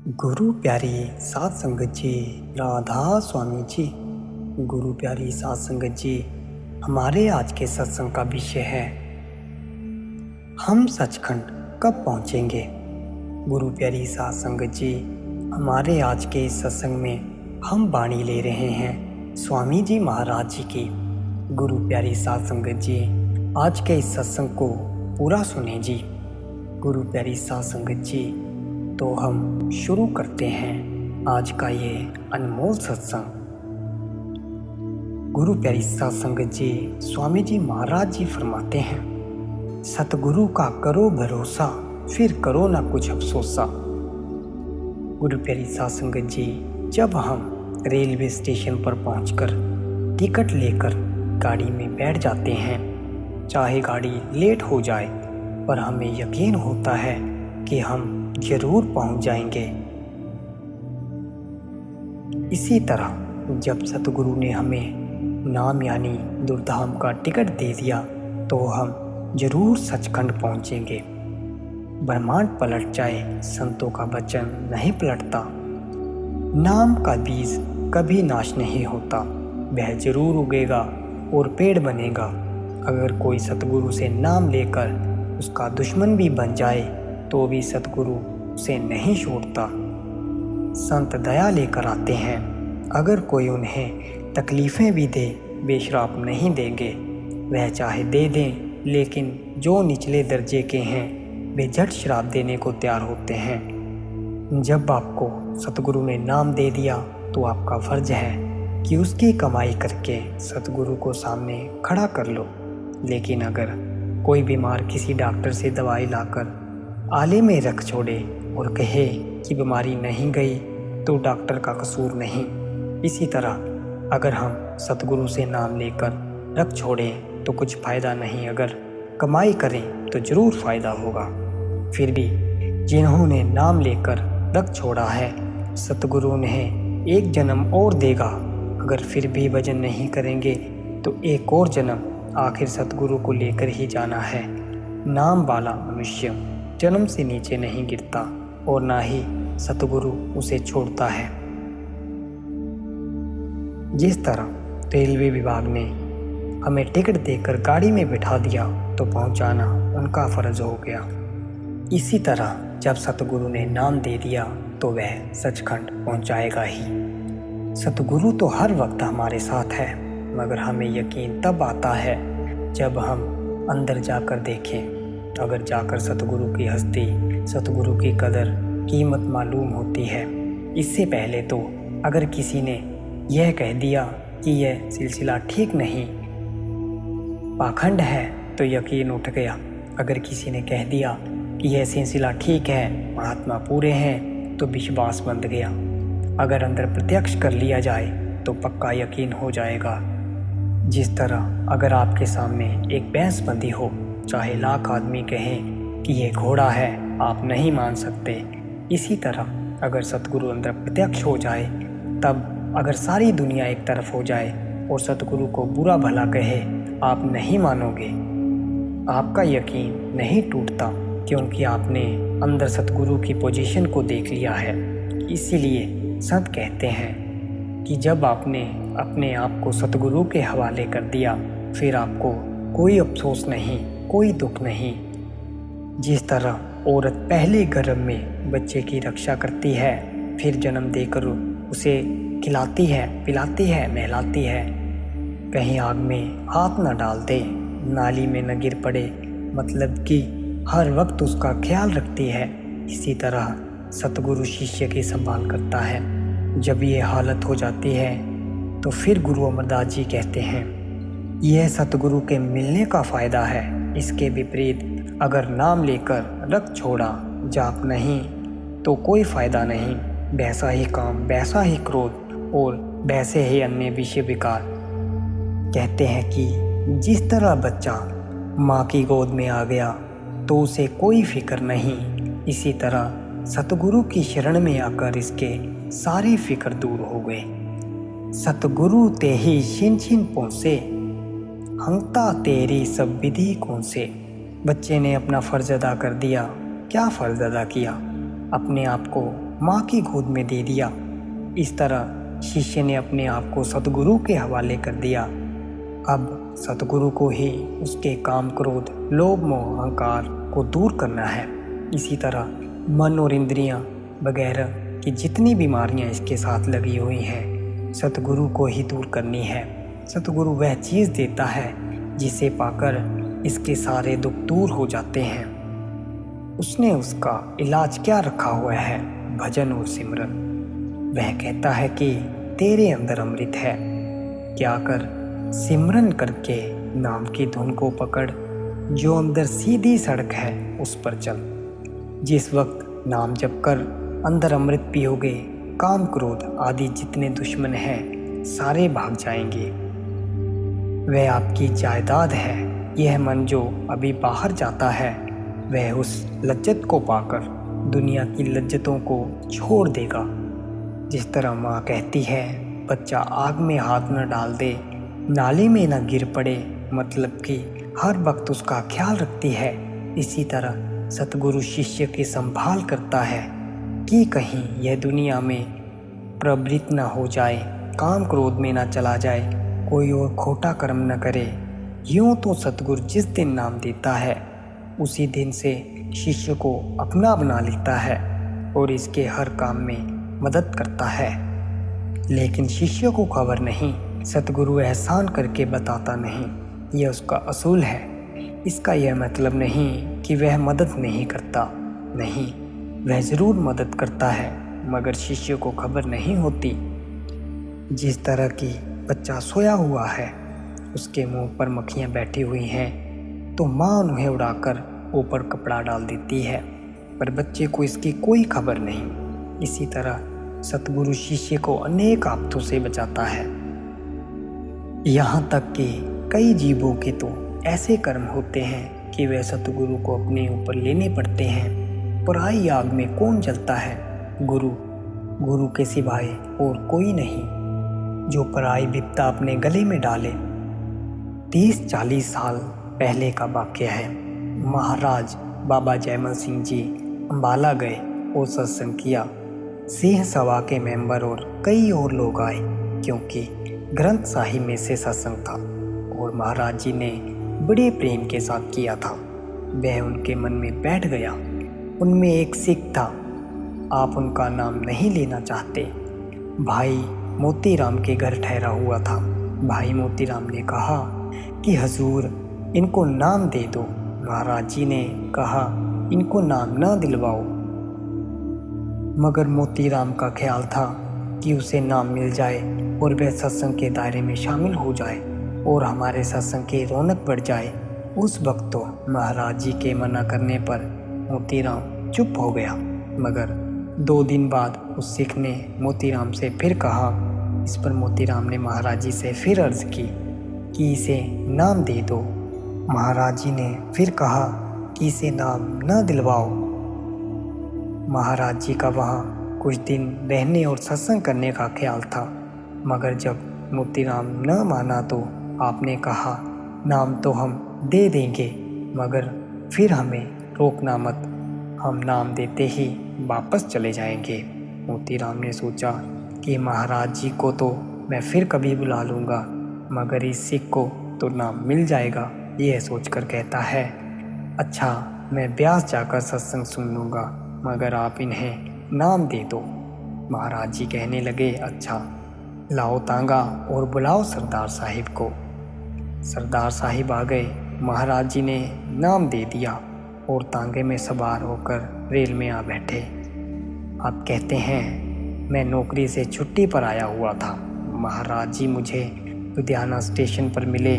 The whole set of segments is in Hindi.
गुरु प्यारी साध संगत जी, राधा स्वामी जी। गुरु प्यारी साध संगत जी, हमारे आज के सत्संग का विषय है हम सचखंड कब पहुंचेंगे। गुरु प्यारी साध संगत जी, हमारे आज के इस सत्संग में हम वाणी ले रहे हैं स्वामी जी महाराज जी की। गुरु प्यारी साध संगत जी, आज के इस सत्संग को पूरा सुने जी। गुरु प्यारी साध संगत जी, तो हम शुरू करते हैं आज का ये अनमोल सत्संग। गुरु प्यारी साध संगत जी, स्वामी जी महाराज जी फरमाते हैं, सतगुरु का करो भरोसा, फिर करो ना कुछ अफसोसा। गुरु प्यारी साध संगत जी, जब हम रेलवे स्टेशन पर पहुंचकर टिकट लेकर गाड़ी में बैठ जाते हैं, चाहे गाड़ी लेट हो जाए, पर हमें यकीन होता है कि हम जरूर पहुंच जाएंगे। इसी तरह जब सतगुरु ने हमें नाम यानी दुर्धाम का टिकट दे दिया, तो हम जरूर सचखंड पहुंचेंगे। ब्रह्मांड पलट जाए, संतों का वचन नहीं पलटता। नाम का बीज कभी नाश नहीं होता, वह जरूर उगेगा और पेड़ बनेगा। अगर कोई सतगुरु से नाम लेकर उसका दुश्मन भी बन जाए, तो भी सतगुरु उसे नहीं छोड़ता। संत दया लेकर आते हैं, अगर कोई उन्हें तकलीफ़ें भी दे, वे श्राप नहीं देंगे। वह चाहे दे दें, लेकिन जो निचले दर्जे के हैं वे झट श्राप देने को तैयार होते हैं। जब आपको सतगुरु ने नाम दे दिया, तो आपका फर्ज है कि उसकी कमाई करके सतगुरु को सामने खड़ा कर लो। लेकिन अगर कोई बीमार किसी डॉक्टर से दवाई लाकर आले में रख छोड़े और कहे कि बीमारी नहीं गई, तो डॉक्टर का कसूर नहीं। इसी तरह अगर हम सतगुरु से नाम लेकर रख छोड़ें तो कुछ फ़ायदा नहीं, अगर कमाई करें तो ज़रूर फ़ायदा होगा। फिर भी जिन्होंने नाम लेकर रख छोड़ा है, सतगुरु उन्हें एक जन्म और देगा। अगर फिर भी भजन नहीं करेंगे तो एक और जन्म आखिर सतगुरु को लेकर ही जाना है। नाम वाला मनुष्य जन्म से नीचे नहीं गिरता और ना ही सतगुरु उसे छोड़ता है। जिस तरह रेलवे विभाग ने हमें टिकट देकर गाड़ी में बिठा दिया, तो पहुंचाना उनका फर्ज हो गया। इसी तरह जब सतगुरु ने नाम दे दिया, तो वह सचखंड पहुंचाएगा ही। सतगुरु तो हर वक्त हमारे साथ है, मगर हमें यकीन तब आता है जब हम अंदर जाकर देखें। अगर जाकर सतगुरु की हस्ती, सतगुरु की कदर कीमत मालूम होती है। इससे पहले तो अगर किसी ने यह कह दिया कि यह सिलसिला ठीक नहीं, पाखंड है, तो यकीन उठ गया। अगर किसी ने कह दिया कि यह सिलसिला ठीक है, महात्मा पूरे हैं, तो विश्वास बंध गया। अगर अंदर प्रत्यक्ष कर लिया जाए तो पक्का यकीन हो जाएगा। जिस तरह अगर आपके सामने एक भैंस बंधी हो, चाहे लाख आदमी कहें कि यह घोड़ा है, आप नहीं मान सकते। इसी तरह अगर सतगुरु अंदर प्रत्यक्ष हो जाए, तब अगर सारी दुनिया एक तरफ हो जाए और सतगुरु को बुरा भला कहे, आप नहीं मानोगे। आपका यकीन नहीं टूटता, क्योंकि आपने अंदर सतगुरु की पोजीशन को देख लिया है। इसीलिए संत कहते हैं कि जब आपने अपने आप को सतगुरु के हवाले कर दिया, फिर आपको कोई अफसोस नहीं, कोई दुख नहीं। जिस तरह औरत पहले गर्भ में बच्चे की रक्षा करती है, फिर जन्म देकर उसे खिलाती है, पिलाती है, नहलाती है, कहीं आग में हाथ न डाल दे, नाली में न गिर पड़े, मतलब कि हर वक्त उसका ख्याल रखती है। इसी तरह सतगुरु शिष्य की संभाल करता है। जब ये हालत हो जाती है, तो फिर गुरु अमरदास जी कहते हैं, यह सतगुरु के मिलने का फ़ायदा है। इसके विपरीत अगर नाम लेकर रख छोड़ा, जाप नहीं, तो कोई फ़ायदा नहीं। वैसा ही काम, वैसा ही क्रोध और वैसे ही अन्य विषय विकार। कहते हैं कि जिस तरह बच्चा माँ की गोद में आ गया तो उसे कोई फिक्र नहीं, इसी तरह सतगुरु की शरण में आकर इसके सारी फिक्र दूर हो गए। सतगुरु ते ही छिन छिन पहुँचे, हंगता तेरी सब विधि कौन से। बच्चे ने अपना फ़र्ज अदा कर दिया। क्या फ़र्ज अदा किया? अपने आप को माँ की गोद में दे दिया। इस तरह शिष्य ने अपने आप को सतगुरु के हवाले कर दिया। अब सतगुरु को ही उसके काम, क्रोध, लोभ, मोह, अहंकार को दूर करना है। इसी तरह मन और इंद्रियां वगैरह की जितनी बीमारियां इसके साथ लगी हुई हैं, सतगुरु को ही दूर करनी है। सतगुरु वह चीज़ देता है जिसे पाकर इसके सारे दुख दूर हो जाते हैं। उसने उसका इलाज क्या रखा हुआ है? भजन और सिमरन। वह कहता है कि तेरे अंदर अमृत है, क्या कर सिमरन करके नाम की धुन को पकड़, जो अंदर सीधी सड़क है उस पर चल। जिस वक्त नाम जप कर अंदर अमृत पियोगे, काम, क्रोध आदि जितने दुश्मन हैं सारे भाग जाएंगे। वह आपकी जायदाद है। यह मन जो अभी बाहर जाता है वह उस लज्जत को पाकर दुनिया की लज्जतों को छोड़ देगा। जिस तरह माँ कहती है बच्चा आग में हाथ न डाल दे, नाले में न गिर पड़े, मतलब कि हर वक्त उसका ख्याल रखती है, इसी तरह सतगुरु शिष्य की संभाल करता है कि कहीं यह दुनिया में प्रवृत्त न हो जाए, काम क्रोध में न चला जाए, कोई और खोटा कर्म न करे। यूँ तो सतगुरु जिस दिन नाम देता है उसी दिन से शिष्य को अपना बना लेता है और इसके हर काम में मदद करता है। लेकिन शिष्य को खबर नहीं, सतगुरु एहसान करके बताता नहीं, यह उसका असूल है। इसका यह मतलब नहीं कि वह मदद नहीं करता, नहीं, वह ज़रूर मदद करता है, मगर शिष्य को खबर नहीं होती। जिस तरह की बच्चा सोया हुआ है, उसके मुंह पर मक्खियाँ बैठी हुई हैं, तो माँ उन्हें उड़ाकर ऊपर कपड़ा डाल देती है, पर बच्चे को इसकी कोई खबर नहीं। इसी तरह सतगुरु शिष्य को अनेक आफतों से बचाता है। यहाँ तक कि कई जीवों के तो ऐसे कर्म होते हैं कि वे सतगुरु को अपने ऊपर लेने पड़ते हैं। पराई आग में कौन जलता है? गुरु के सिवाय और कोई नहीं, जो पराई विपदा अपने गले में डाले। 30-40 साल पहले का वाक्य है। महाराज बाबा जयमल सिंह जी अम्बाला गए और सत्संग किया। सिंह सभा के मेंबर और कई और लोग आए, क्योंकि ग्रंथ साहिब में से सत्संग था और महाराज जी ने बड़े प्रेम के साथ किया था। वह उनके मन में बैठ गया। उनमें एक सिख था, आप उनका नाम नहीं लेना चाहते, भाई मोतीराम के घर ठहरा हुआ था। भाई मोतीराम ने कहा कि हजूर इनको नाम दे दो। महाराज जी ने कहा इनको नाम न दिलवाओ, मगर मोतीराम का ख्याल था कि उसे नाम मिल जाए और वह सत्संग के दायरे में शामिल हो जाए और हमारे सत्संग की रौनक बढ़ जाए। उस वक्त तो महाराज जी के मना करने पर मोतीराम चुप हो गया, मगर 2 दिन बाद उस सिख ने मोतीराम से फिर कहा। इस पर मोतीराम ने महाराज जी से फिर अर्ज की कि इसे नाम दे दो। महाराज जी ने फिर कहा कि इसे नाम न दिलवाओ। महाराज जी का वहाँ कुछ दिन रहने और सत्संग करने का ख्याल था, मगर जब मोतीराम न माना तो आपने कहा नाम तो हम दे देंगे, मगर फिर हमें रोकना मत, हम नाम देते ही वापस चले जाएंगे। मोतीराम ने सोचा कि महाराज जी को तो मैं फिर कभी बुला लूँगा, मगर इस सिख को तो नाम मिल जाएगा। यह सोचकर कहता है, अच्छा मैं ब्यास जाकर सत्संग सुन लूँगा, मगर आप इन्हें नाम दे दो। महाराज जी कहने लगे, अच्छा लाओ तांगा और बुलाओ सरदार साहिब को। सरदार साहिब आ गए। महाराज जी ने नाम दे दिया और तांगे में सवार होकर रेल में आ बैठे। आप कहते हैं मैं नौकरी से छुट्टी पर आया हुआ था। महाराज जी मुझे लुधियाना स्टेशन पर मिले।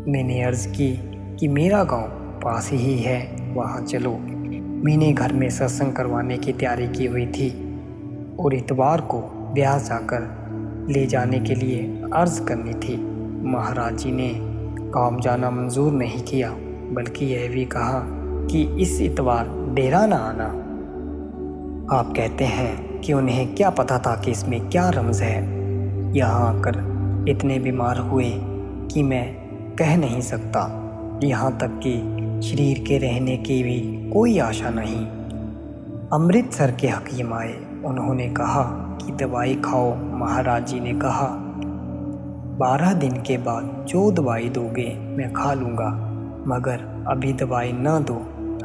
मैंने अर्ज की कि मेरा गांव पास ही है, वहाँ चलो। मैंने घर में सत्संग करवाने की तैयारी की हुई थी और इतवार को ब्यास जाकर ले जाने के लिए अर्ज करनी थी। महाराज जी ने काम जाना मंजूर नहीं किया, बल्कि यह भी कहा कि इस इतवार डेरा ना आना। आप कहते हैं कि उन्हें क्या पता था कि इसमें क्या रमज़ है। यहाँ आकर इतने बीमार हुए कि मैं कह नहीं सकता, यहाँ तक कि शरीर के रहने की भी कोई आशा नहीं। अमृतसर के हकीम आए। उन्होंने कहा कि दवाई खाओ। महाराज जी ने कहा 12 दिन के बाद जो दवाई दोगे मैं खा लूँगा, मगर अभी दवाई न दो।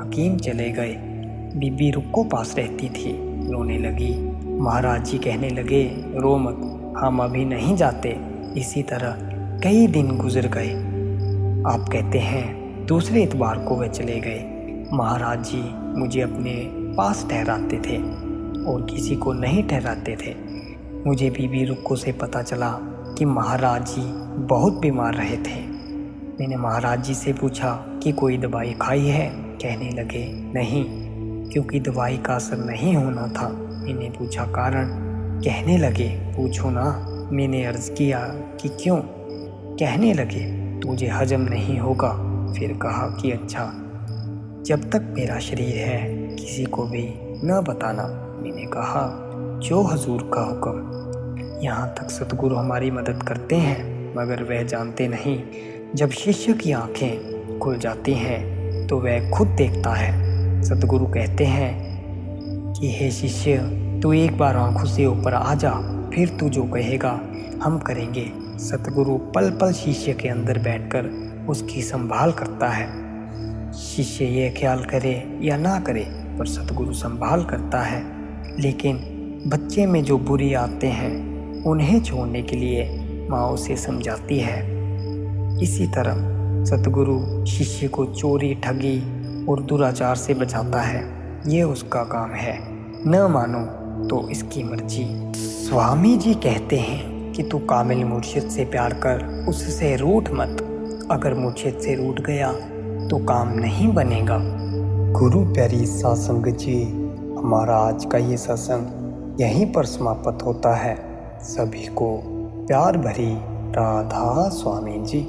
हकीम चले गए। बीबी रुक्को पास रहती थी, रोने लगी। महाराज जी कहने लगे, रो मत, हम अभी नहीं जाते। इसी तरह कई दिन गुजर गए। आप कहते हैं दूसरे इतवार को वे चले गए। महाराज जी मुझे अपने पास ठहराते थे और किसी को नहीं ठहराते थे। मुझे बीबी रुक्को से पता चला कि महाराज जी बहुत बीमार रहे थे। मैंने महाराज जी से पूछा कि कोई दवाई खाई है? कहने लगे नहीं, क्योंकि दवाई का असर नहीं होना था। मैंने पूछा कारण? कहने लगे पूछो ना। मैंने अर्ज़ किया कि क्यों? कहने लगे तुझे हजम नहीं होगा। फिर कहा कि अच्छा, जब तक मेरा शरीर है किसी को भी न बताना। मैंने कहा जो हजूर का हुक्म। यहाँ तक सतगुरु हमारी मदद करते हैं, मगर वह जानते नहीं जब शिष्य की आंखें खुल जाती हैं तो वह खुद देखता है। सतगुरु कहते हैं कि हे शिष्य, तू एक बार आंखों से ऊपर आ जा, फिर तू जो कहेगा हम करेंगे। सतगुरु पल पल शिष्य के अंदर बैठकर उसकी संभाल करता है। शिष्य ये ख्याल करे या ना करे, पर सतगुरु संभाल करता है। लेकिन बच्चे में जो बुरी आते हैं उन्हें छोड़ने के लिए माँ उसे समझाती है। इसी तरह सतगुरु शिष्य को चोरी, ठगी और दुराचार से बचाता है। ये उसका काम है। न मानो तो इसकी मर्जी। स्वामी जी कहते हैं कि तू कामिल मुर्शिद से प्यार कर, उससे रूठ मत। अगर मुर्शिद से रूठ गया तो काम नहीं बनेगा। गुरु प्यारी सत्संग जी, हमारा आज का ये सत्संग यहीं पर समाप्त होता है। सभी को प्यार भरी राधा स्वामी जी।